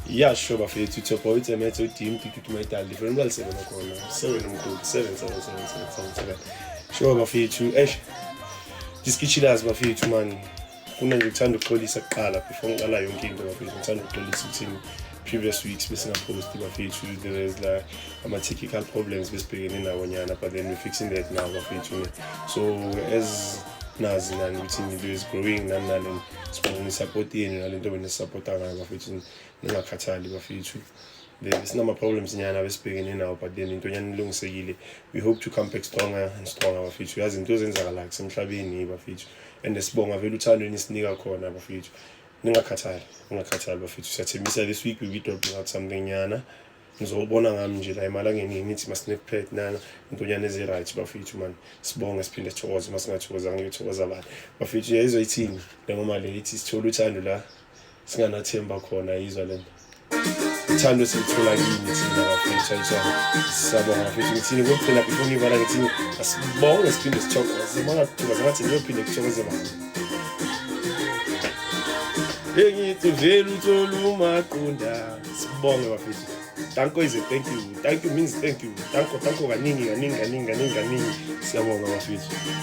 Yeah, sure, bafethu Thobha uthi emethe uDim Ticket umayidali different balisebenza khona 7 umkhulu 77777. Sure bafethu diskitchilas bafethu man. Kuna nje ukuthanda ukuxolisa kuqala before ngiqala yonke into bafethu. Ngithanda ukuxolisa ukuthi previous weeks bese ngapost bafethu there is like technical problems besibhekene nawo nyana, but then we're fixing that now bafethu. So as nazi nani ukuthi into is growing nani sibone support yenu nalento wena support ngayo bafethu, ningakhathali bafethu. There's no problems nyana besibhekene nawo, but then into nyana ilungisekile. We hope to come back stronger and stronger bafethu. Yazi into ezenzakala la emhlabeni bafethu, and sibonga vele uthando enisinika khona bafethu. Ningakhathali bafethu. Siyathembisa this week we'll be dropping out something nyana. Ngizobona ngami nje la emalangeni ngithi masinephet nana into nyana ezi right bafethu man. Sibonga siphinde sithokoze masingathokoza ngithokoza abantu bafethu. Yayizwa ithini ngoma le ithi sithola uthando la singanathemba khona, yizwa lento uthando silithola kini thina bafethu. Ayizwa siyabonga bafethu. Ngithini kokuphela before ngivala ngithini asibonge siphinde sithokoze mangathokoza ngathi niyophinde kuthokoze abantu. Engithi vele uthola umaqonda sibonge bafethu. Danko is a thank you. Thank you means thank you. Danko kaningi. Siyabonga bafethu.